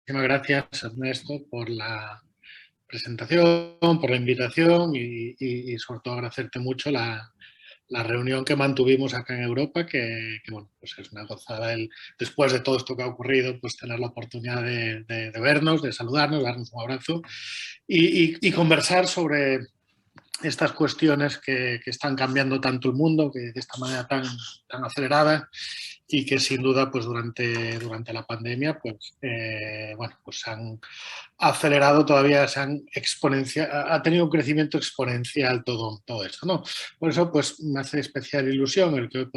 gracias, Ernesto, por la presentación, por la invitación y sobre todo agradecerte mucho la reunión que mantuvimos acá en Europa, bueno, pues es una gozada después de todo esto que ha ocurrido, pues tener la oportunidad de vernos, de saludarnos, darnos un abrazo y conversar sobre estas cuestiones que están cambiando tanto el mundo, que de esta manera tan acelerada y que sin duda pues durante la pandemia pues, bueno, pues se han acelerado todavía, ha tenido un crecimiento exponencial todo esto, ¿no? Por eso pues me hace especial ilusión el que hoy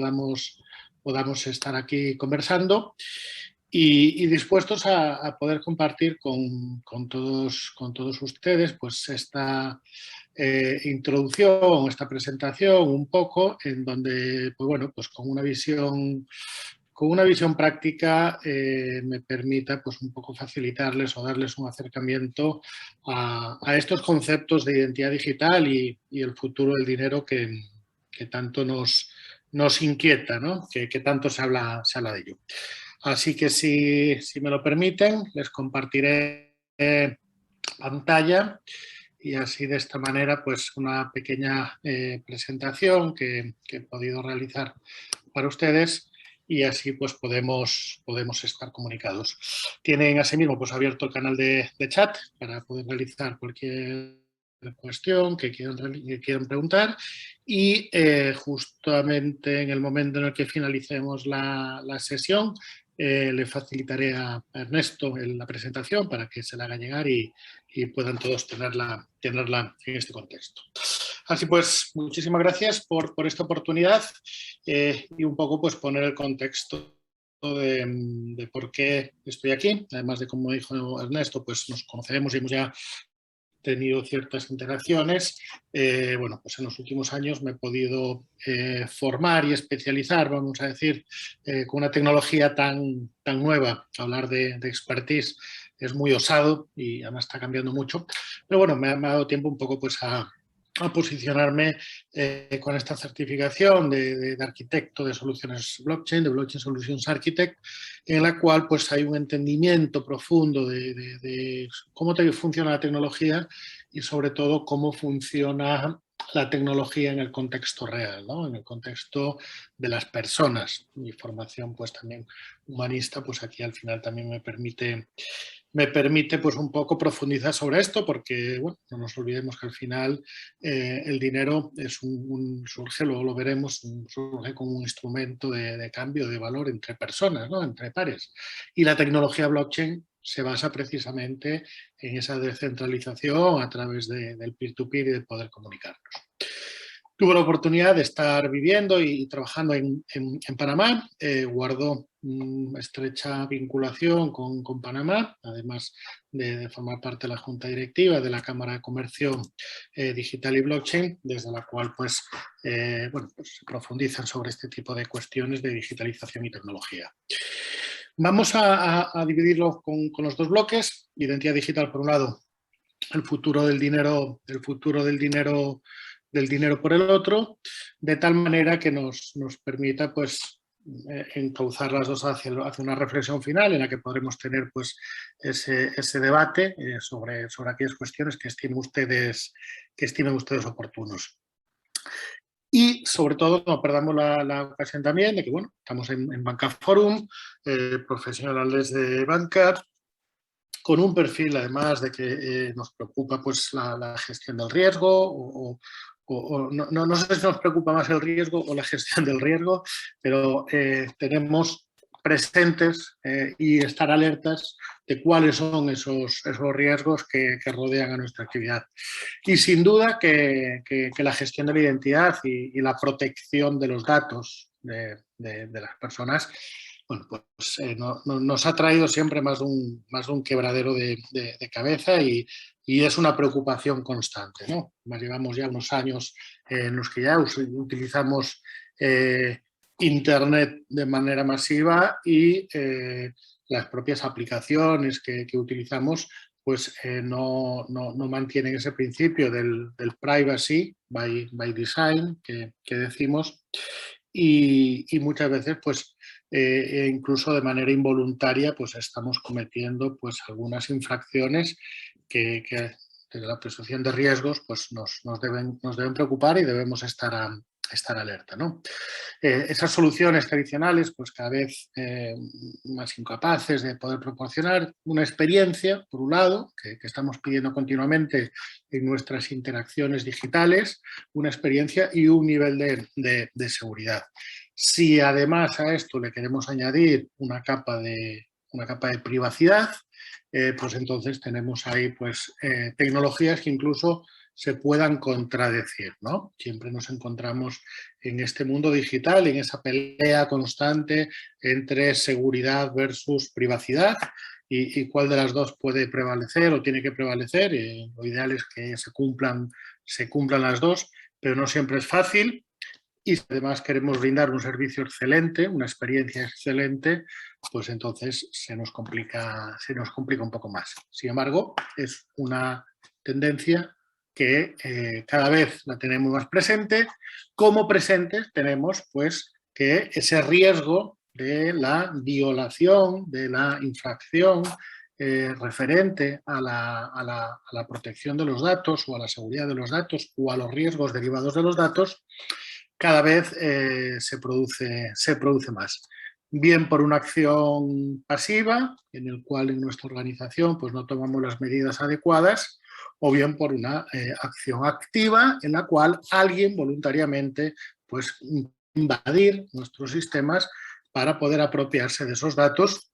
podamos estar aquí conversando y dispuestos a poder compartir con todos ustedes pues esta introducción, esta presentación un poco en donde, pues bueno, pues con una visión práctica me permita pues un poco facilitarles o darles un acercamiento a estos conceptos de identidad digital y el futuro del dinero que tanto nos inquieta, ¿no? Que tanto se habla de ello. Así que si me lo permiten, les compartiré pantalla y así de esta manera pues una pequeña presentación que he podido realizar para ustedes y así pues podemos estar comunicados. Tienen asimismo pues abierto el canal de chat para poder realizar cualquier cuestión que quieran preguntar y justamente en el momento en el que finalicemos la sesión le facilitaré a Ernesto la presentación para que se la haga llegar y puedan todos tenerla en este contexto. Así pues, muchísimas gracias por esta oportunidad y un poco pues poner el contexto de por qué estoy aquí. Además de, como dijo Ernesto, pues nos conoceremos y hemos ya tenido ciertas interacciones. Bueno, pues en los últimos años me he podido formar y especializar, vamos a decir, con una tecnología tan nueva. Hablar de expertise es muy osado y además está cambiando mucho. Pero bueno, me ha dado tiempo un poco pues a posicionarme con esta certificación de arquitecto de soluciones blockchain, de Blockchain Solutions Architect, en la cual pues hay un entendimiento profundo de cómo funciona la tecnología y sobre todo cómo funciona la tecnología en el contexto real, ¿no? En el contexto de las personas. Mi formación pues también humanista, pues aquí al final también me permite pues un poco profundizar sobre esto porque, bueno, no nos olvidemos que al final el dinero es surge, luego lo veremos, surge como un instrumento de cambio de valor entre personas, ¿no? Entre pares. Y la tecnología blockchain se basa precisamente en esa descentralización a través del peer-to-peer y de poder comunicarnos. Tuve la oportunidad de estar viviendo y trabajando en Panamá, guardo estrecha vinculación con Panamá, además de formar parte de la Junta Directiva de la Cámara de Comercio Digital y Blockchain, desde la cual pues, bueno, pues se profundizan sobre este tipo de cuestiones de digitalización y tecnología. Vamos a dividirlo con los dos bloques, identidad digital por un lado, el futuro del dinero por el otro, de tal manera que nos permita pues encauzar las dos hacia una reflexión final en la que podremos tener pues ese debate sobre aquellas cuestiones que estimen ustedes oportunos. Y sobre todo no perdamos la ocasión también de que bueno, estamos en Banca Forum, profesionales de banca, con un perfil además de que nos preocupa pues la gestión del riesgo no sé si nos preocupa más el riesgo o la gestión del riesgo, pero tenemos presentes y estar alertas de cuáles son esos riesgos que rodean a nuestra actividad. Y sin duda que la gestión de la identidad y la protección de los datos de las personas, bueno, pues nos ha traído siempre más de un quebradero de cabeza y es una preocupación constante, ¿no? Llevamos ya unos años en los que ya utilizamos Internet de manera masiva y las propias aplicaciones que utilizamos pues no mantienen ese principio del privacy by design que decimos y muchas veces pues e incluso de manera involuntaria pues estamos cometiendo pues algunas infracciones que desde la presunción de riesgos pues nos deben preocupar y debemos estar alerta, ¿no? Esas soluciones tradicionales pues cada vez más incapaces de poder proporcionar una experiencia, por un lado, que estamos pidiendo continuamente en nuestras interacciones digitales, una experiencia y un nivel de seguridad. Si además a esto le queremos añadir una capa de privacidad, pues entonces tenemos ahí pues, tecnologías que incluso se puedan contradecir, ¿no? Siempre nos encontramos en este mundo digital, en esa pelea constante entre seguridad versus privacidad y cuál de las dos puede prevalecer o tiene que prevalecer. Lo ideal es que se cumplan las dos, pero no siempre es fácil. Y si además queremos brindar un servicio excelente, una experiencia excelente, pues entonces se nos complica un poco más. Sin embargo, es una tendencia que cada vez la tenemos más presente. Como presentes tenemos pues que ese riesgo de la violación, de la infracción referente a la protección de los datos o a la seguridad de los datos o a los riesgos derivados de los datos, cada vez se produce más. Bien por una acción pasiva, en el cual en nuestra organización pues, no tomamos las medidas adecuadas, o bien por una acción activa, en la cual alguien voluntariamente pues, invadir nuestros sistemas para poder apropiarse de esos datos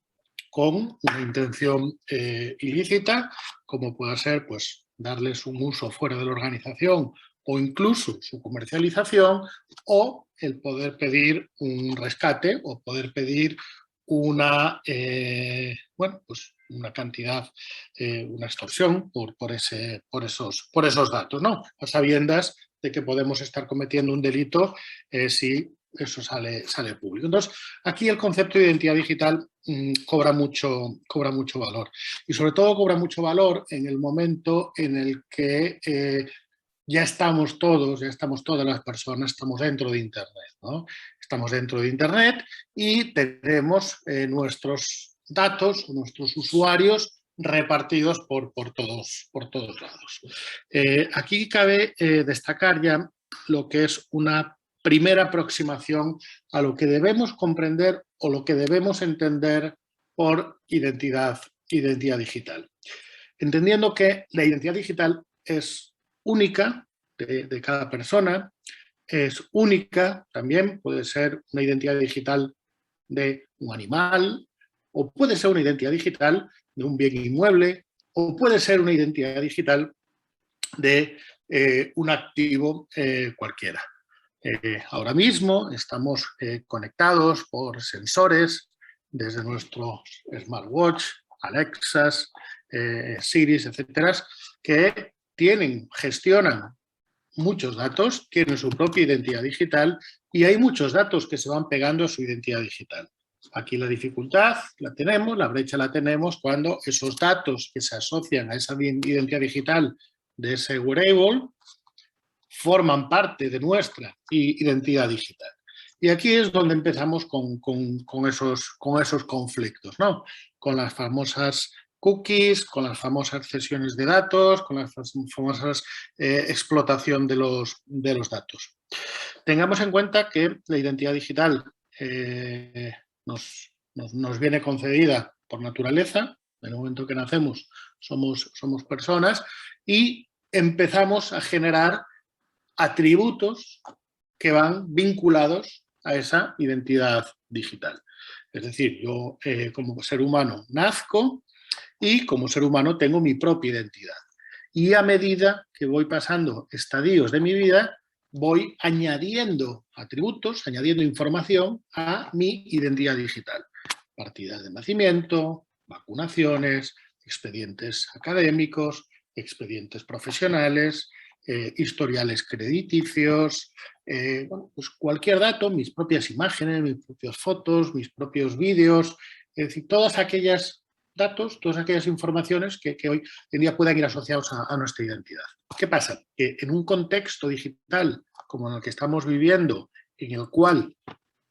con una intención ilícita, como pueda ser pues, darles un uso fuera de la organización o incluso su comercialización, o el poder pedir un rescate o poder pedir una, pues una cantidad, una extorsión por esos datos, ¿no? A sabiendas de que podemos estar cometiendo un delito si eso sale público. Entonces, aquí el concepto de identidad digital cobra mucho valor. Y sobre todo cobra mucho valor en el momento en el que ya estamos todas las personas, estamos dentro de Internet, ¿no? Estamos dentro de Internet y tenemos nuestros datos, nuestros usuarios repartidos por todos lados. Aquí cabe destacar ya lo que es una primera aproximación a lo que debemos comprender o lo que debemos entender por identidad digital. Entendiendo que la identidad digital es única de cada persona, es única también, puede ser una identidad digital de un animal, o puede ser una identidad digital de un bien inmueble, o puede ser una identidad digital de un activo cualquiera. Ahora mismo estamos conectados por sensores desde nuestros smartwatch, Alexas, Siris, etcétera, que gestionan muchos datos, tienen su propia identidad digital y hay muchos datos que se van pegando a su identidad digital. Aquí la dificultad la tenemos, la brecha la tenemos cuando esos datos que se asocian a esa identidad digital de ese wearable forman parte de nuestra identidad digital. Y aquí es donde empezamos con esos conflictos, ¿no? Con las famosas cookies, con las famosas cesiones de datos, con las famosas explotación de los datos. Tengamos en cuenta que la identidad digital nos viene concedida por naturaleza. En el momento que nacemos somos personas y empezamos a generar atributos que van vinculados a esa identidad digital. Es decir, yo como ser humano nazco y como ser humano tengo mi propia identidad. Y a medida que voy pasando estadios de mi vida, voy añadiendo atributos, añadiendo información a mi identidad digital. Partidas de nacimiento, vacunaciones, expedientes académicos, expedientes profesionales, historiales crediticios, bueno, pues cualquier dato, mis propias imágenes, mis propias fotos, mis propios vídeos, es decir, todas aquellas datos, todas aquellas informaciones que hoy en día puedan ir asociados a nuestra identidad. ¿Qué pasa? Que en un contexto digital como en el que estamos viviendo, en el cual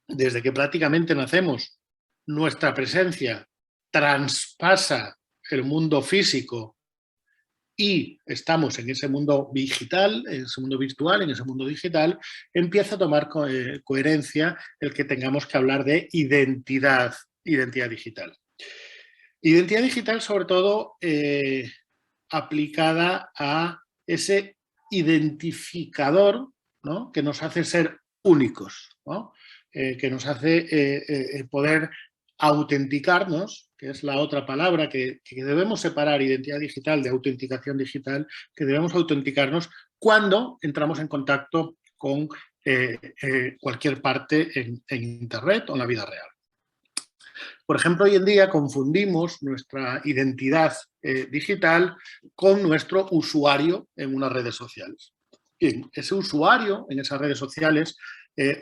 desde que prácticamente nacemos nuestra presencia traspasa el mundo físico y estamos en ese mundo digital, en ese mundo virtual, en ese mundo digital, empieza a tomar coherencia el que tengamos que hablar de identidad digital. Identidad digital, sobre todo, aplicada a ese identificador, ¿no?, que nos hace ser únicos, ¿no?, que nos hace poder autenticarnos, que es la otra palabra que debemos separar, identidad digital de autenticación digital, que debemos autenticarnos cuando entramos en contacto con cualquier parte en Internet o en la vida real. Por ejemplo, hoy en día confundimos nuestra identidad digital con nuestro usuario en unas redes sociales. Bien, ese usuario en esas redes sociales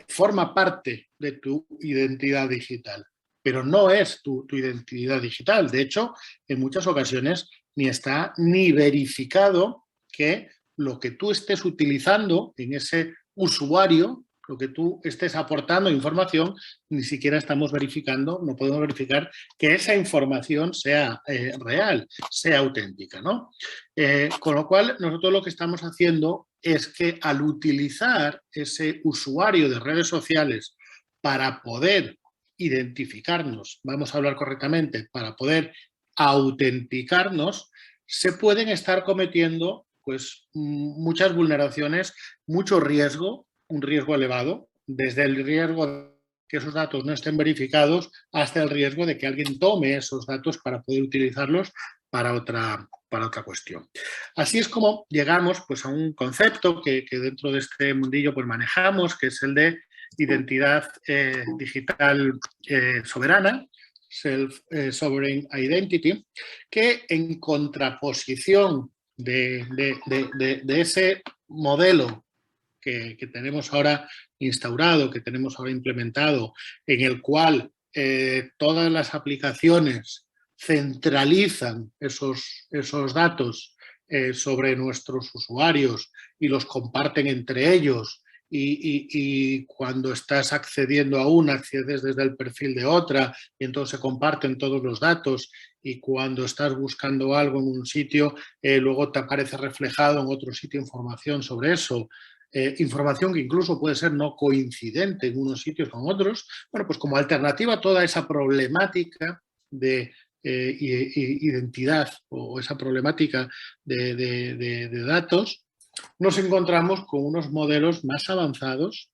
forma parte de tu identidad digital, pero no es tu identidad digital. De hecho, en muchas ocasiones ni está ni verificado que lo que tú estés utilizando en ese usuario, lo que tú estés aportando información, ni siquiera estamos verificando, no podemos verificar que esa información sea real, sea auténtica, ¿no? Con lo cual, nosotros lo que estamos haciendo es que al utilizar ese usuario de redes sociales para poder identificarnos, vamos a hablar correctamente, para poder autenticarnos, se pueden estar cometiendo pues muchas vulneraciones, mucho riesgo, un riesgo elevado, desde el riesgo de que esos datos no estén verificados hasta el riesgo de que alguien tome esos datos para poder utilizarlos para otra cuestión. Así es como llegamos pues, a un concepto que dentro de este mundillo pues, manejamos, que es el de identidad digital soberana, Self-Sovereign Identity, que en contraposición de ese modelo que tenemos ahora instaurado, que tenemos ahora implementado, en el cual todas las aplicaciones centralizan esos datos sobre nuestros usuarios y los comparten entre ellos, y cuando estás accediendo a una, accedes desde el perfil de otra, y entonces se comparten todos los datos, y cuando estás buscando algo en un sitio, luego te aparece reflejado en otro sitio información sobre eso. Información que incluso puede ser no coincidente en unos sitios con otros. Bueno, pues como alternativa a toda esa problemática de identidad o esa problemática de datos, nos encontramos con unos modelos más avanzados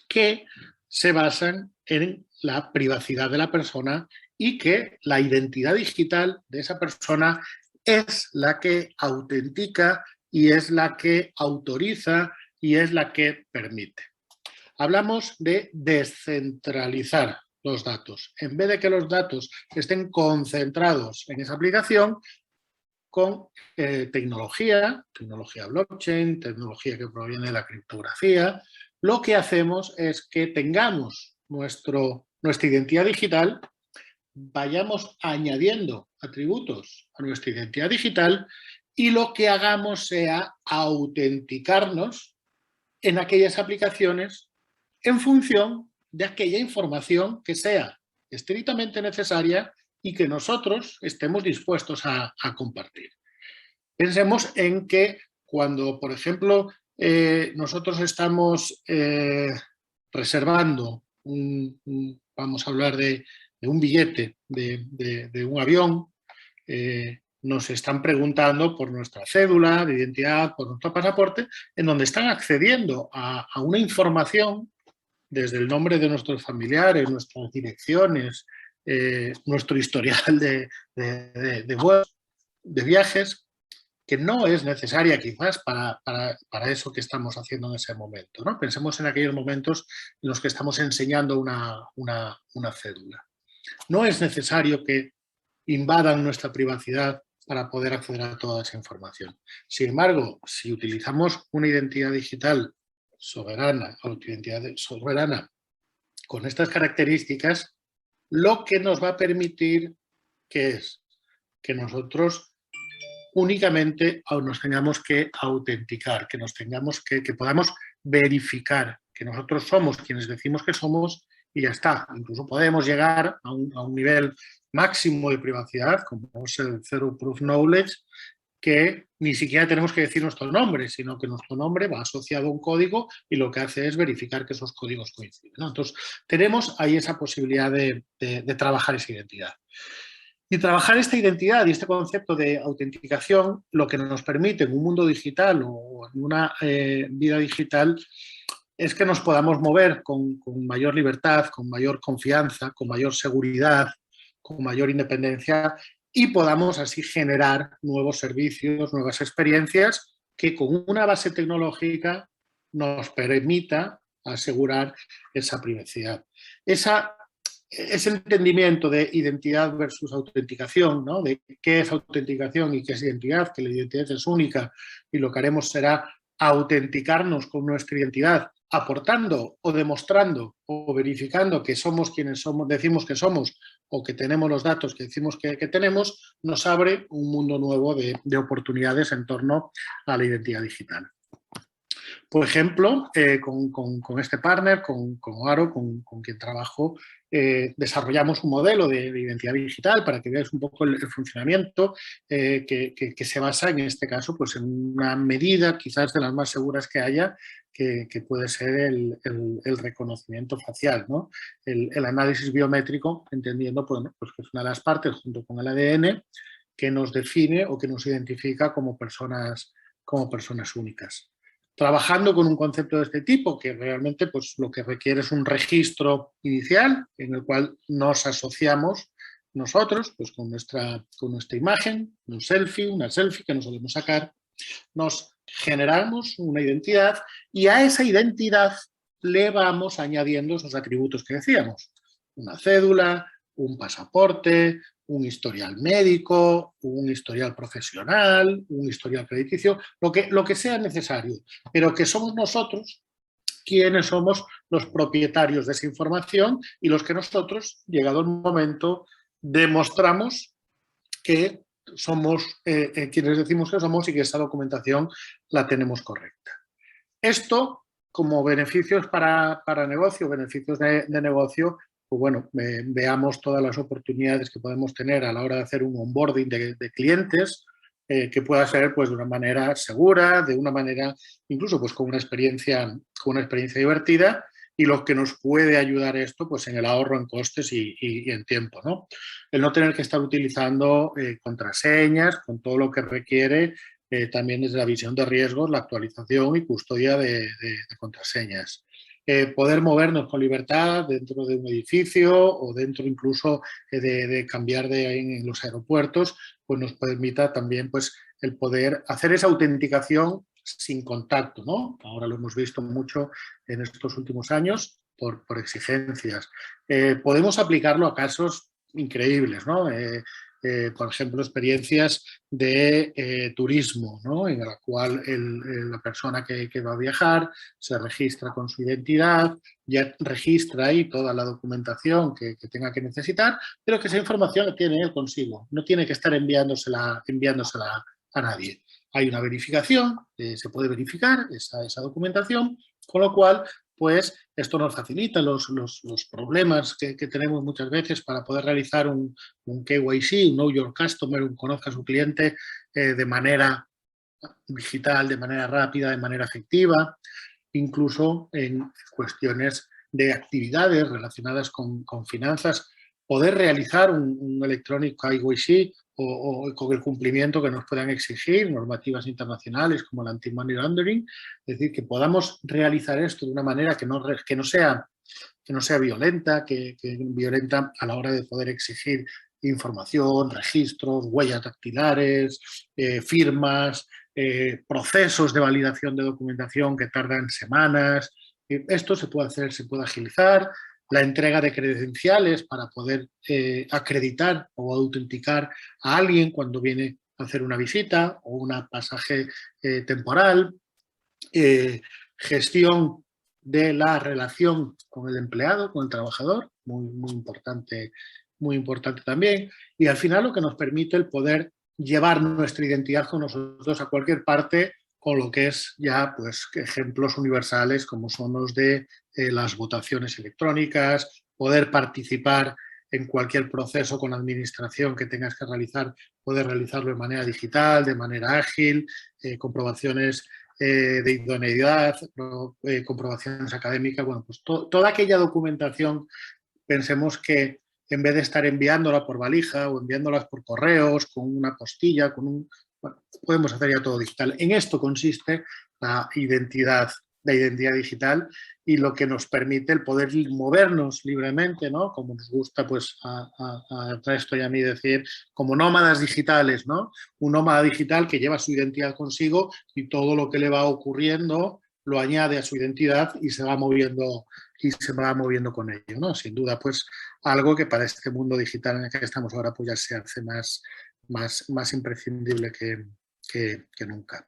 que se basan en la privacidad de la persona y que la identidad digital de esa persona es la que autentica y es la que autoriza y es la que permite. Hablamos de descentralizar los datos. En vez de que los datos estén concentrados en esa aplicación, con tecnología blockchain, tecnología que proviene de la criptografía, lo que hacemos es que tengamos nuestra identidad digital, vayamos añadiendo atributos a nuestra identidad digital y lo que hagamos sea autenticarnos en aquellas aplicaciones en función de aquella información que sea estrictamente necesaria y que nosotros estemos dispuestos a compartir. Pensemos en que cuando, por ejemplo, nosotros estamos reservando, vamos a hablar de un billete de un avión, nos están preguntando por nuestra cédula de identidad, por nuestro pasaporte, en donde están accediendo a una información desde el nombre de nuestros familiares, nuestras direcciones, nuestro historial de vuelos, de viajes, que no es necesaria quizás para eso que estamos haciendo en ese momento, ¿no? Pensemos en aquellos momentos en los que estamos enseñando una cédula. No es necesario que invadan nuestra privacidad para poder acceder a toda esa información. Sin embargo, si utilizamos una identidad digital soberana, con estas características, lo que nos va a permitir que es que nosotros únicamente nos tengamos que autenticar, que podamos verificar que nosotros somos quienes decimos que somos y ya está. Incluso podemos llegar a un nivel máximo de privacidad, como es el Zero Proof Knowledge, que ni siquiera tenemos que decir nuestro nombre, sino que nuestro nombre va asociado a un código y lo que hace es verificar que esos códigos coinciden, ¿no? Entonces, tenemos ahí esa posibilidad de trabajar esa identidad. Y trabajar esta identidad y este concepto de autenticación, lo que nos permite en un mundo digital o en una vida digital, es que nos podamos mover con mayor libertad, con mayor confianza, con mayor seguridad, con mayor independencia y podamos así generar nuevos servicios, nuevas experiencias que con una base tecnológica nos permita asegurar esa privacidad. Ese entendimiento de identidad versus autenticación, ¿no? De qué es autenticación y qué es identidad, que la identidad es única y lo que haremos será autenticarnos con nuestra identidad, aportando o demostrando o verificando que somos quienes somos, decimos que somos o que tenemos los datos que decimos que tenemos, nos abre un mundo nuevo de oportunidades en torno a la identidad digital. Por ejemplo, con este partner, con Aro, con quien trabajo, desarrollamos un modelo de identidad digital para que veáis un poco el funcionamiento que se basa en este caso pues en una medida quizás de las más seguras que haya, que puede ser el reconocimiento facial, ¿no? El análisis biométrico, entendiendo pues que es una de las partes junto con el ADN que nos define o que nos identifica como personas únicas. Trabajando con un concepto de este tipo, que realmente pues, lo que requiere es un registro inicial en el cual nos asociamos nosotros pues, con nuestra imagen, una selfie que nos solemos sacar, nos generamos una identidad y a esa identidad le vamos añadiendo esos atributos que decíamos, una cédula, un pasaporte, un historial médico, un historial profesional, un historial crediticio, lo que sea necesario, pero que somos nosotros quienes somos los propietarios de esa información y los que nosotros, llegado el momento, demostramos que somos quienes decimos que somos y que esa documentación la tenemos correcta. Esto, como beneficios para negocio, beneficios de negocio, pues bueno, veamos todas las oportunidades que podemos tener a la hora de hacer un onboarding de clientes, que pueda ser pues, de una manera segura, de una manera incluso pues, con una experiencia divertida y lo que nos puede ayudar esto pues, en el ahorro en costes y en tiempo, ¿no? El no tener que estar utilizando contraseñas con todo lo que requiere también desde la visión de riesgos, la actualización y custodia de contraseñas. Poder movernos con libertad dentro de un edificio o dentro incluso de cambiar en los aeropuertos, pues nos permita también pues, el poder hacer esa autenticación sin contacto, ¿no? Ahora lo hemos visto mucho en estos últimos años por exigencias. Podemos aplicarlo a casos increíbles, ¿no? Por ejemplo, experiencias de turismo, ¿no? En la cual la persona que va a viajar se registra con su identidad, ya registra ahí toda la documentación que tenga que necesitar, pero que esa información la tiene él consigo, no tiene que estar enviándosela a nadie. Hay una verificación, se puede verificar esa documentación, con lo cual pues esto nos facilita los problemas que tenemos muchas veces para poder realizar un KYC, un Know Your Customer, un conozca a su cliente de manera digital, de manera rápida, de manera efectiva, incluso en cuestiones de actividades relacionadas con finanzas, poder realizar un Electronic KYC o con el cumplimiento que nos puedan exigir normativas internacionales como el Anti-Money Laundering, es decir, que podamos realizar esto de una manera que no sea violenta, que violenta a la hora de poder exigir información, registros, huellas dactilares, firmas, procesos de validación de documentación que tardan semanas. Esto se puede hacer, se puede agilizar. La entrega de credenciales para poder acreditar o autenticar a alguien cuando viene a hacer una visita o un pasaje temporal. Gestión de la relación con el empleado, con el trabajador, muy importante también. Y al final lo que nos permite el poder llevar nuestra identidad con nosotros a cualquier parte, con lo que es ya pues ejemplos universales como son los de las votaciones electrónicas, poder participar en cualquier proceso con administración que tengas que realizar, poder realizarlo de manera digital, de manera ágil, comprobaciones de idoneidad, comprobaciones académicas, bueno, pues toda aquella documentación, pensemos que en vez de estar enviándola por valija o enviándolas por correos, con una postilla, bueno, podemos hacer ya todo digital. En esto consiste la identidad digital y lo que nos permite el poder movernos libremente, ¿no? Como nos gusta pues a Resto y a mí decir, como nómadas digitales, ¿no? Un nómada digital que lleva su identidad consigo y todo lo que le va ocurriendo lo añade a su identidad y se va moviendo con ello, ¿no? Sin duda, pues algo que para este mundo digital en el que estamos ahora pues ya se hace más imprescindible que nunca.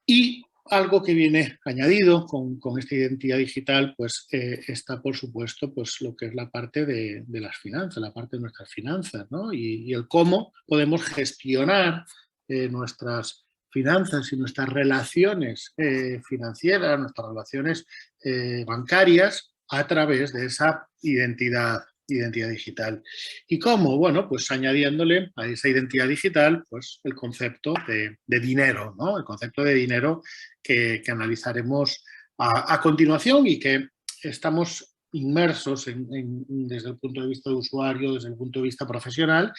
Y algo que viene añadido con esta identidad digital, pues está, por supuesto, pues lo que es la parte de las finanzas, la parte de nuestras finanzas, ¿no? Y el cómo podemos gestionar nuestras finanzas y nuestras relaciones financieras, nuestras relaciones bancarias a través de esa identidad digital. ¿Y cómo? Bueno, pues añadiéndole a esa identidad digital pues el concepto de dinero, ¿no? El concepto de dinero que analizaremos a continuación y que estamos inmersos desde el punto de vista de usuario, desde el punto de vista profesional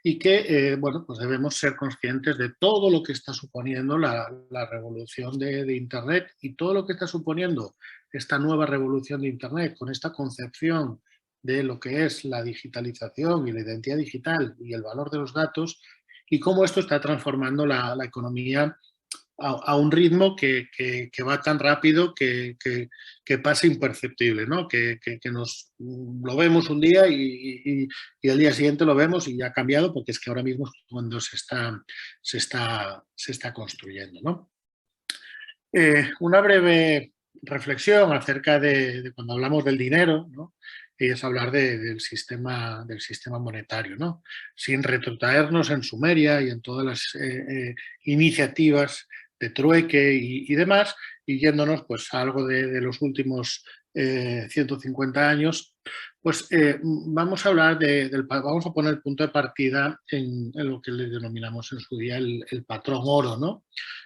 y que, bueno, pues debemos ser conscientes de todo lo que está suponiendo la revolución de Internet y todo lo que está suponiendo esta nueva revolución de Internet con esta concepción de lo que es la digitalización y la identidad digital y el valor de los datos y cómo esto está transformando la economía a un ritmo que va tan rápido que pasa imperceptible, ¿no? Que nos lo vemos un día y al día siguiente lo vemos y ya ha cambiado porque es que ahora mismo es cuando se está construyendo, ¿no? Una breve reflexión acerca de cuando hablamos del dinero, ¿no? Es hablar del sistema monetario, ¿no? Sin retrotraernos en Sumeria y en todas las iniciativas de trueque y demás, y yéndonos pues, a algo de los últimos 150 años, pues vamos a hablar vamos a poner el punto de partida en lo que le denominamos en su día el patrón oro, ¿no?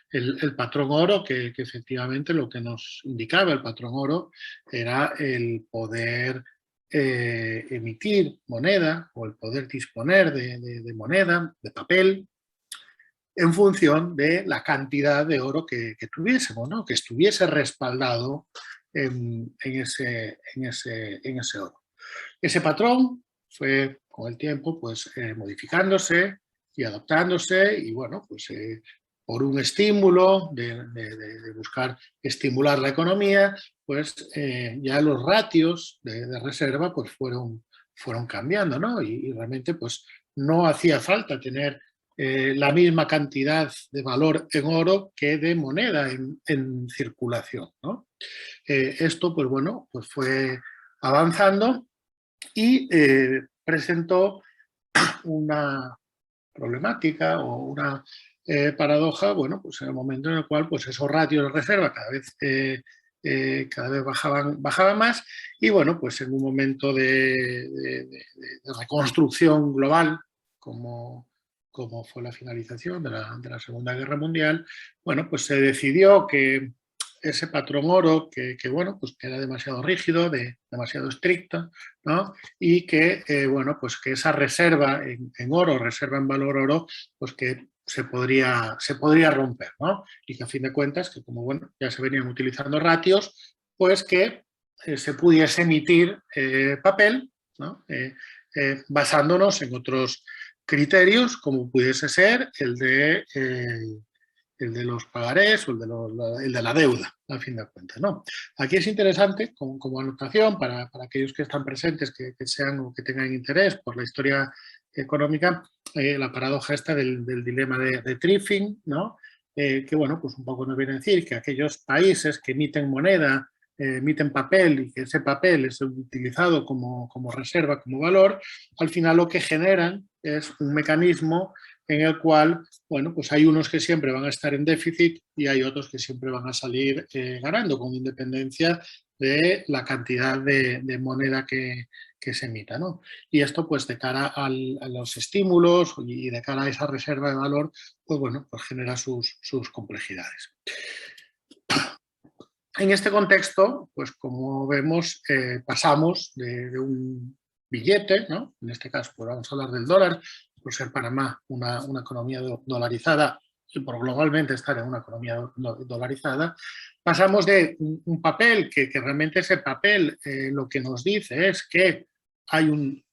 El patrón oro, que efectivamente lo que nos indicaba el patrón oro era el poder emitir moneda o el poder disponer de moneda, de papel, en función de la cantidad de oro que tuviésemos, ¿no? Que estuviese respaldado en ese oro. Ese patrón fue con el tiempo pues, modificándose y adaptándose y bueno, pues por un estímulo de buscar estimular la economía, pues ya los ratios de reserva pues fueron cambiando, ¿no? Y realmente pues no hacía falta tener la misma cantidad de valor en oro que de moneda en circulación, ¿no? Esto pues bueno, pues fue avanzando y presentó una problemática o una paradoja, bueno, pues en el momento en el cual pues esos ratios de reserva cada vez bajaban más y bueno, pues en un momento de reconstrucción global como fue la finalización de la Segunda Guerra Mundial, bueno, pues se decidió que ese patrón oro bueno, pues que era demasiado rígido, demasiado estricto, ¿no? Y que, bueno, pues que esa reserva en oro, reserva en valor oro, pues que se podría romper, ¿no? Y que a fin de cuentas, que como, bueno, ya se venían utilizando ratios, pues que se pudiese emitir papel, ¿no? Basándonos en otros criterios, como pudiese ser el de los pagarés o el de la deuda, a fin de cuentas, ¿no? Aquí es interesante, como anotación, para aquellos que están presentes, que sean o que tengan interés por la historia económica, la paradoja esta del dilema de Triffin, ¿no? Que, bueno, pues un poco nos viene a decir que aquellos países que emiten moneda, emiten papel y que ese papel es utilizado como reserva, como valor, al final lo que generan es un mecanismo en el cual, bueno, pues hay unos que siempre van a estar en déficit y hay otros que siempre van a salir ganando, con independencia de la cantidad de moneda que se emita, ¿no? Y esto, pues, de cara a los estímulos y de cara a esa reserva de valor, pues, bueno, pues genera sus complejidades. En este contexto, pues como vemos, pasamos de un billete, ¿no? En este caso, pues vamos a hablar del dólar, por ser Panamá una economía dolarizada y por globalmente estar en una economía dolarizada, pasamos de un papel que realmente ese papel lo que nos dice es que hay un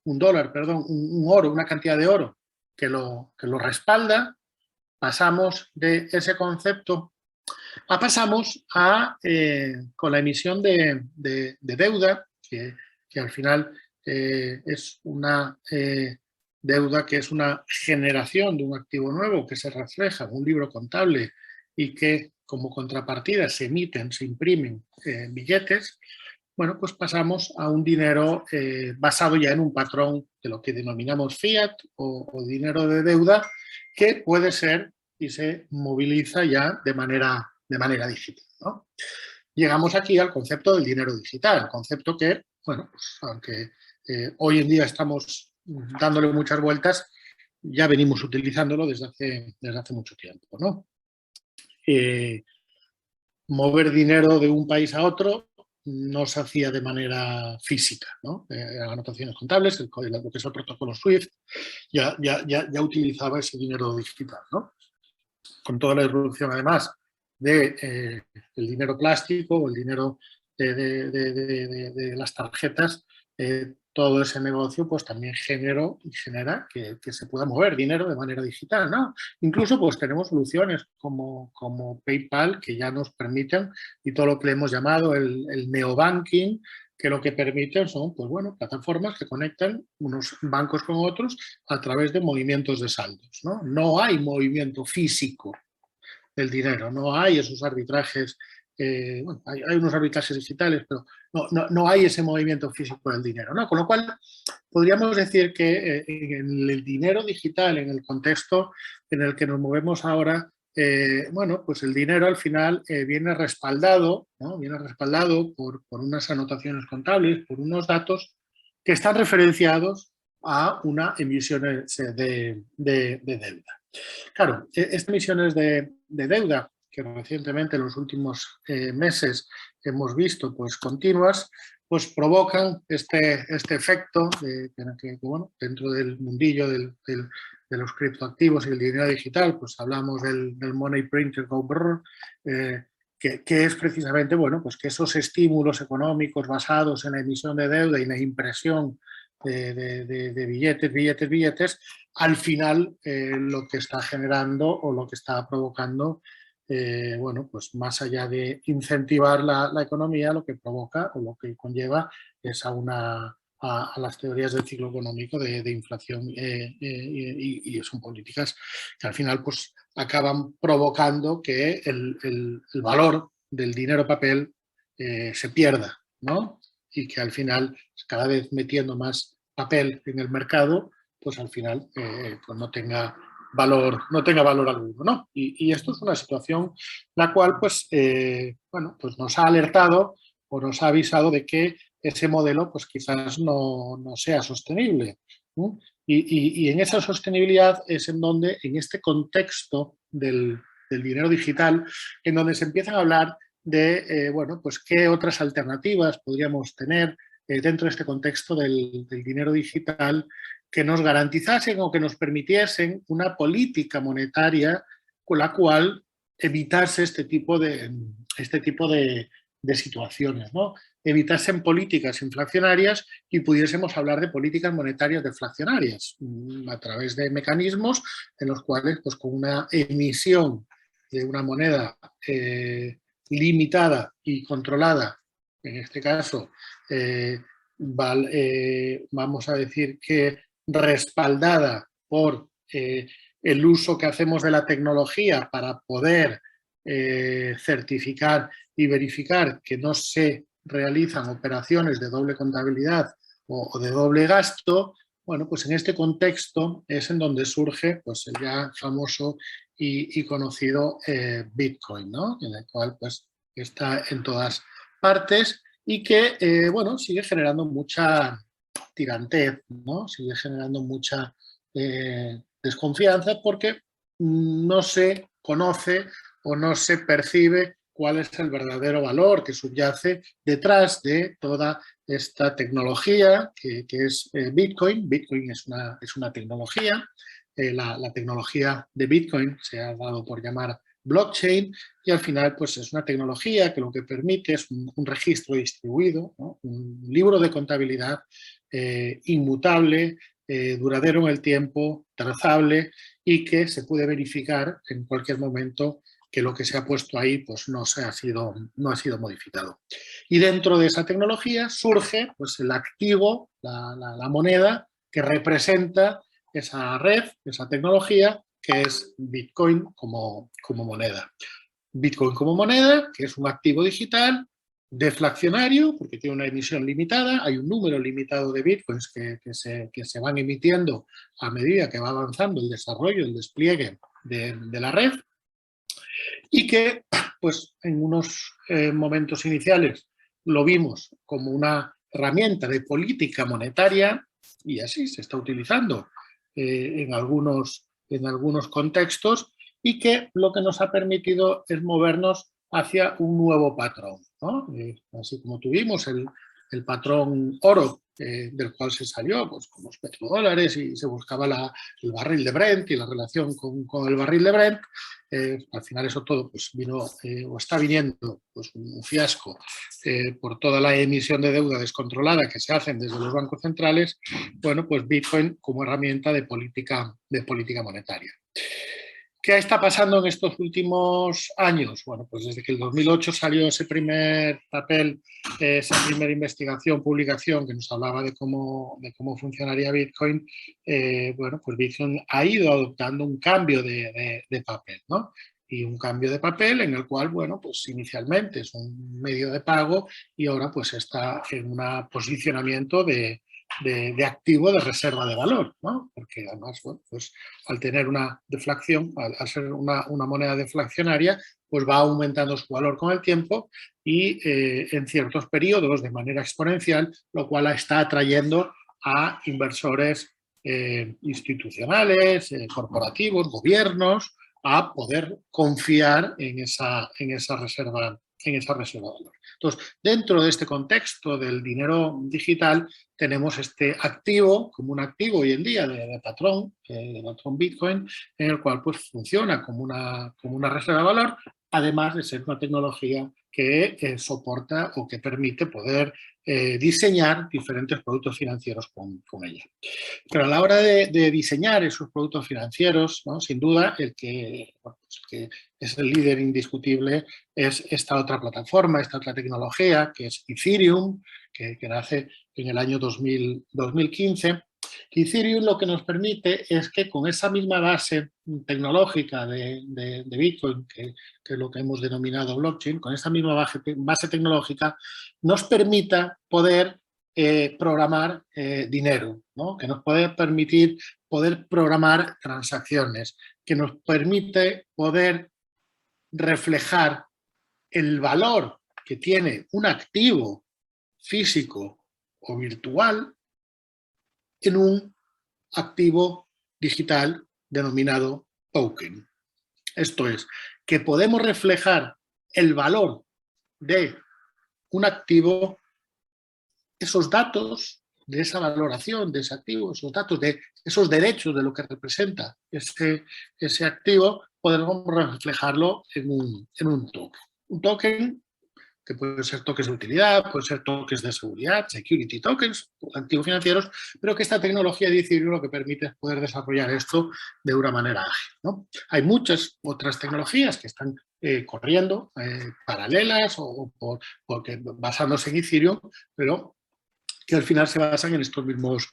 dólar, perdón, un oro, una cantidad de oro que lo respalda. Pasamos de ese concepto pasamos con la emisión de deuda, que al final es una deuda que es una generación de un activo nuevo que se refleja en un libro contable y que como contrapartida se emiten, se imprimen billetes. Bueno, pues pasamos a un dinero basado ya en un patrón de lo que denominamos fiat o dinero de deuda, que puede ser y se moviliza ya de manera digital, ¿no? Llegamos aquí al concepto del dinero digital, concepto que, bueno, pues aunque hoy en día estamos dándole muchas vueltas, ya venimos utilizándolo desde hace mucho tiempo, ¿no? Mover dinero de un país a otro no se hacía de manera física, ¿no? Anotaciones contables, lo que es el protocolo SWIFT, ya utilizaba ese dinero digital, ¿no? Con toda la irrupción, además, del dinero plástico o el dinero de las tarjetas, todo ese negocio pues también genera que se pueda mover dinero de manera digital, ¿no? Incluso pues tenemos soluciones como PayPal que ya nos permiten, y todo lo que le hemos llamado el neobanking, que lo que permiten son, pues bueno, plataformas que conectan unos bancos con otros a través de movimientos de saldos, ¿no? No hay movimiento físico del dinero, no hay esos arbitrajes, bueno, hay unos arbitrajes digitales, pero no hay ese movimiento físico del dinero, ¿no? Con lo cual, podríamos decir que en el dinero digital, en el contexto en el que nos movemos ahora, bueno, pues el dinero al final viene respaldado, ¿no? Viene respaldado por unas anotaciones contables, por unos datos que están referenciados a una emisión de deuda. Claro, estas emisiones de deuda que recientemente en los últimos meses hemos visto pues continuas, pues provocan este efecto que, bueno, dentro del mundillo de los criptoactivos y el dinero digital, pues hablamos del money printer go brr, que es precisamente, bueno, pues que esos estímulos económicos basados en la emisión de deuda y la impresión de billetes, al final lo que está generando o lo que está provocando, bueno, pues más allá de incentivar la economía, lo que provoca o lo que conlleva es a las teorías del ciclo económico de inflación y son políticas que al final pues acaban provocando que el valor del dinero papel se pierda, ¿no? Y que al final, cada vez metiendo más papel en el mercado, pues al final pues no tenga valor alguno, ¿no? Y esto es una situación la cual, pues, bueno, pues nos ha alertado o nos ha avisado de que ese modelo, pues quizás no sea sostenible, ¿no? Y en esa sostenibilidad es en donde, en este contexto del dinero digital, en donde se empiezan a hablar de, bueno, pues qué otras alternativas podríamos tener dentro de este contexto del dinero digital que nos garantizasen o que nos permitiesen una política monetaria con la cual evitase este tipo de situaciones, ¿no? Evitasen políticas inflacionarias y pudiésemos hablar de políticas monetarias deflacionarias a través de mecanismos en los cuales, pues con una emisión de una moneda limitada y controlada, en este caso, vamos a decir que respaldada por el uso que hacemos de la tecnología para poder certificar y verificar que no se realizan operaciones de doble contabilidad o de doble gasto, bueno, pues en este contexto es en donde surge pues, el ya famoso y conocido Bitcoin, ¿no? En el cual pues, está en todas partes y que, bueno, sigue generando mucha tirantez, ¿no? Sigue generando mucha desconfianza porque no se conoce o no se percibe cuál es el verdadero valor que subyace detrás de toda esta tecnología que es Bitcoin. Bitcoin es una tecnología. La tecnología de Bitcoin se ha dado por llamar blockchain y al final pues es una tecnología que lo que permite es un registro distribuido, ¿no? Un libro de contabilidad inmutable, duradero en el tiempo, trazable y que se puede verificar en cualquier momento que lo que se ha puesto ahí pues no ha sido modificado. Y dentro de esa tecnología surge pues, el activo, la moneda que representa esa red, esa tecnología, que es Bitcoin como moneda. Bitcoin como moneda, que es un activo digital, deflacionario, porque tiene una emisión limitada, hay un número limitado de bitcoins que se van emitiendo a medida que va avanzando el desarrollo, el despliegue de la red, y que pues, en unos momentos iniciales lo vimos como una herramienta de política monetaria, y así se está utilizando en algunos contextos, y que lo que nos ha permitido es movernos hacia un nuevo patrón, ¿no? Así como tuvimos el patrón oro, del cual se salió pues, con los petrodólares y se buscaba el barril de Brent y la relación con el barril de Brent. Al final eso todo pues, vino o está viniendo pues, un fiasco por toda la emisión de deuda descontrolada que se hacen desde los bancos centrales. Bueno, pues Bitcoin como herramienta de política monetaria. ¿Qué está pasando en estos últimos años? Bueno, pues desde que el 2008 salió ese primer papel, esa primera investigación, publicación que nos hablaba de cómo funcionaría Bitcoin, bueno, pues Bitcoin ha ido adoptando un cambio de papel, ¿no? Y un cambio de papel en el cual, bueno, pues inicialmente es un medio de pago y ahora pues está en un posicionamiento de activo de reserva de valor, ¿no? Porque además, bueno, pues al tener una deflación, al ser una moneda deflacionaria, pues va aumentando su valor con el tiempo y en ciertos periodos de manera exponencial, lo cual está atrayendo a inversores institucionales, corporativos, gobiernos, a poder confiar en esa reserva de valor. Entonces, dentro de este contexto del dinero digital, tenemos este activo, como un activo hoy en día de patrón Bitcoin, en el cual pues, funciona como una reserva de valor, además de ser una tecnología que soporta o que permite poder diseñar diferentes productos financieros con ella. Pero a la hora de diseñar esos productos financieros, ¿no? Sin duda, el que es el líder indiscutible es esta otra plataforma, esta otra tecnología, que es Ethereum, que nace en el año 2015. Ethereum lo que nos permite es que con esa misma base tecnológica de Bitcoin, que es lo que hemos denominado blockchain, con esa misma base tecnológica, nos permita poder programar dinero, ¿no? Que nos puede permitir poder programar transacciones, que nos permite poder reflejar el valor que tiene un activo físico o virtual en un activo digital denominado token. Esto es, que podemos reflejar el valor de un activo, esos datos de esa valoración de ese activo, esos datos de esos derechos de lo que representa ese activo, podemos reflejarlo en un token. Un token que pueden ser tokens de utilidad, pueden ser tokens de seguridad, security tokens, activos financieros, pero que esta tecnología de Ethereum lo que permite es poder desarrollar esto de una manera ágil, ¿no? Hay muchas otras tecnologías que están corriendo paralelas o porque basándose en Ethereum, pero que al final se basan en estos mismos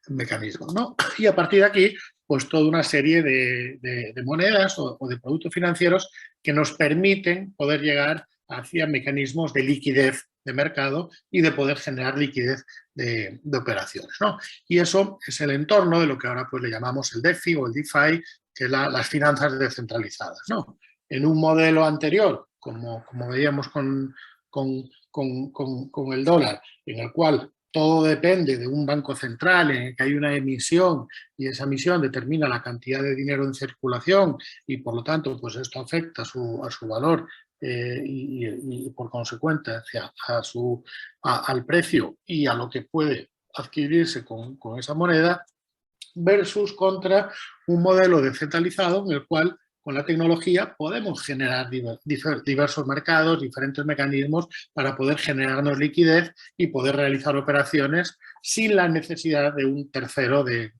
mecanismos, ¿no? Y a partir de aquí, pues toda una serie de monedas o de productos financieros que nos permiten poder llegar hacia mecanismos de liquidez de mercado y de poder generar liquidez de operaciones, ¿no? Y eso es el entorno de lo que ahora pues le llamamos el DeFi o el DeFi, que es las finanzas descentralizadas, ¿no? En un modelo anterior, como veíamos con con el dólar, en el cual todo depende de un banco central, en el que hay una emisión y esa emisión determina la cantidad de dinero en circulación y por lo tanto pues esto afecta a su valor y por consecuencia al precio y a lo que puede adquirirse con esa moneda, versus contra un modelo descentralizado en el cual con la tecnología podemos generar diversos mercados, diferentes mecanismos para poder generarnos liquidez y poder realizar operaciones sin la necesidad de un tercero de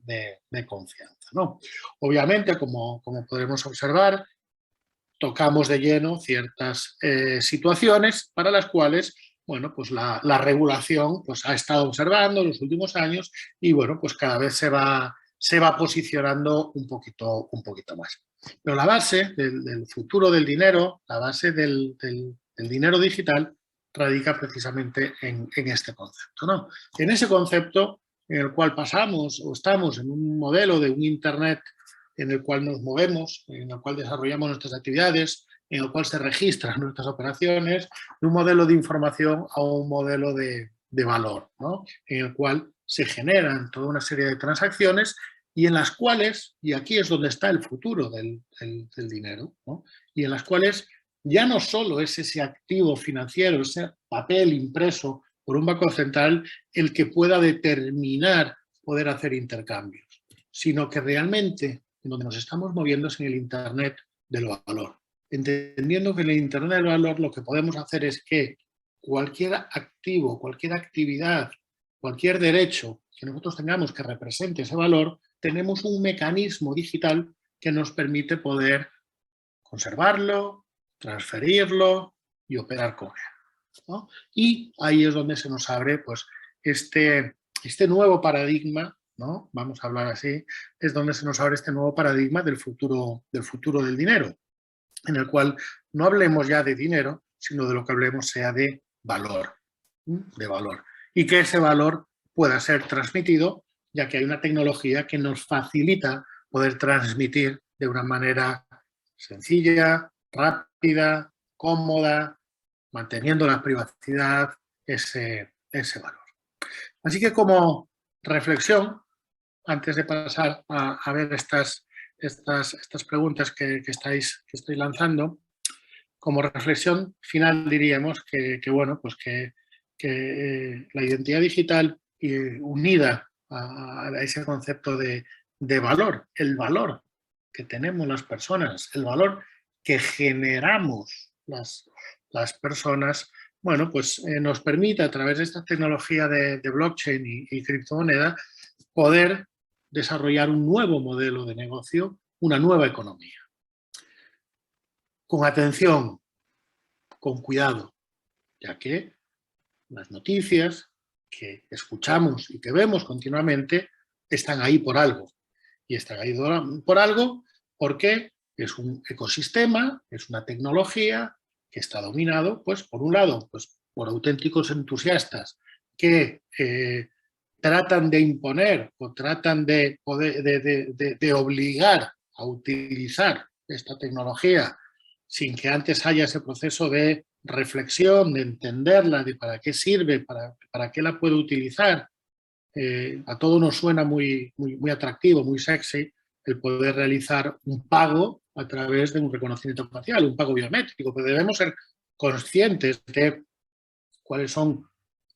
confianza, ¿no? Obviamente, como podremos observar, tocamos de lleno ciertas situaciones para las cuales, bueno, pues la regulación pues, ha estado observando en los últimos años y, bueno, pues cada vez se va posicionando un poquito más. Pero la base del futuro del dinero, la base del dinero digital, radica precisamente en este concepto, ¿no? En ese concepto en el cual pasamos o estamos en un modelo de un Internet en el cual nos movemos, en el cual desarrollamos nuestras actividades, en el cual se registran nuestras operaciones, de un modelo de información a un modelo de valor, ¿no? En el cual se generan toda una serie de transacciones y en las cuales, y aquí es donde está el futuro del dinero, ¿no? Y en las cuales ya no solo es ese activo financiero, ese papel impreso por un banco central el que pueda determinar poder hacer intercambios, sino que realmente en donde nos estamos moviendo es en el Internet del valor. Entendiendo que en el Internet del valor lo que podemos hacer es que cualquier activo, cualquier actividad, cualquier derecho que nosotros tengamos que represente ese valor, tenemos un mecanismo digital que nos permite poder conservarlo, transferirlo y operar con él, ¿no? Y ahí es donde se nos abre pues, este nuevo paradigma, ¿no? Vamos a hablar así, es donde se nos abre este nuevo paradigma del futuro del dinero, en el cual no hablemos ya de dinero, sino de lo que hablemos sea de valor, y que ese valor pueda ser transmitido, ya que hay una tecnología que nos facilita poder transmitir de una manera sencilla, rápida, cómoda, manteniendo la privacidad, ese valor. Así que como reflexión, antes de pasar a ver estas preguntas que estoy lanzando, como reflexión final diríamos que bueno, pues que la identidad digital unida a ese concepto de valor, el valor que tenemos las personas, el valor que generamos las personas, bueno, pues nos permite a través de esta tecnología de blockchain y criptomoneda poder desarrollar un nuevo modelo de negocio, una nueva economía. Con atención, con cuidado, ya que las noticias que escuchamos y que vemos continuamente están ahí por algo. Y están ahí por algo porque es un ecosistema, es una tecnología que está dominado, pues, por un lado, pues, por auténticos entusiastas que tratan de imponer o tratan de obligar a utilizar esta tecnología sin que antes haya ese proceso de reflexión, de entenderla, de para qué sirve, para qué la puedo utilizar. A todos nos suena muy atractivo, muy sexy, el poder realizar un pago a través de un reconocimiento facial, un pago biométrico, pero debemos ser conscientes de cuáles son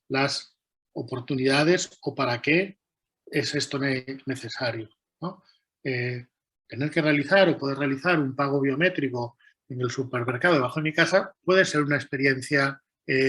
las oportunidades o para qué es esto necesario, ¿no? Tener que realizar o poder realizar un pago biométrico en el supermercado debajo de mi casa puede ser una experiencia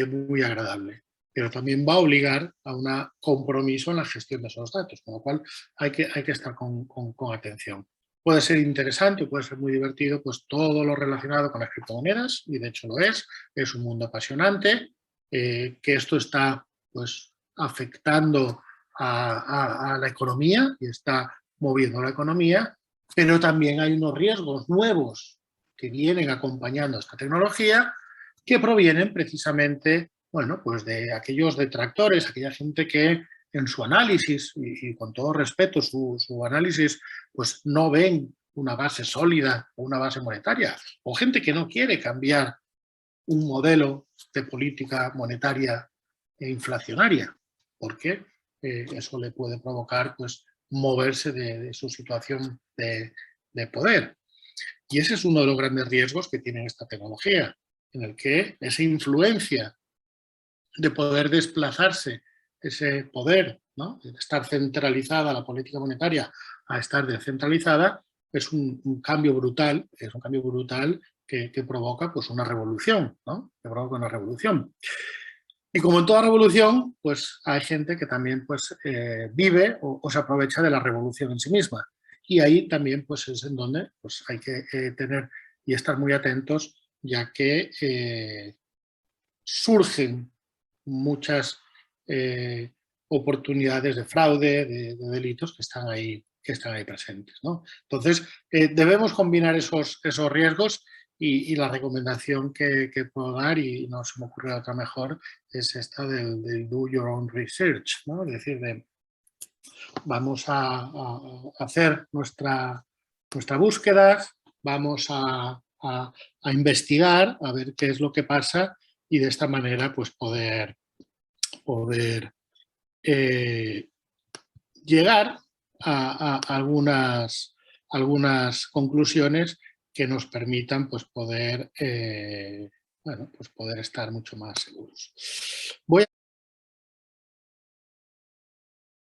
muy agradable, pero también va a obligar a un compromiso en la gestión de esos datos, con lo cual hay que estar con atención. Puede ser interesante, puede ser muy divertido, pues todo lo relacionado con las criptomonedas, y de hecho lo es un mundo apasionante, que esto está pues afectando a la economía y está moviendo la economía, pero también hay unos riesgos nuevos que vienen acompañando esta tecnología que provienen precisamente, bueno, pues de aquellos detractores, aquella gente que en su análisis, y con todo respeto su análisis, pues no ven una base sólida o una base monetaria, o gente que no quiere cambiar un modelo de política monetaria e inflacionaria, porque eso le puede provocar pues, moverse de su situación de poder. Y ese es uno de los grandes riesgos que tiene esta tecnología, en el que esa influencia de poder desplazarse, ese poder, ¿no?, de estar centralizada la política monetaria a estar descentralizada, es un cambio brutal, que provoca pues, una revolución, ¿no?, que provoca una revolución. Y como en toda revolución, pues hay gente que también pues, vive o se aprovecha de la revolución en sí misma. Y ahí también pues, es en donde pues, hay que tener y estar muy atentos, ya que surgen muchas oportunidades de fraude, de delitos que están ahí presentes, ¿no? Entonces, debemos combinar esos riesgos y la recomendación que puedo dar, y no se me ocurre otra mejor, es esta del do your own research, ¿no? Es decir, vamos a hacer nuestra búsqueda, vamos a investigar, a ver qué es lo que pasa y de esta manera pues poder llegar a algunas conclusiones que nos permitan pues poder, bueno, pues poder estar mucho más seguros. Voy a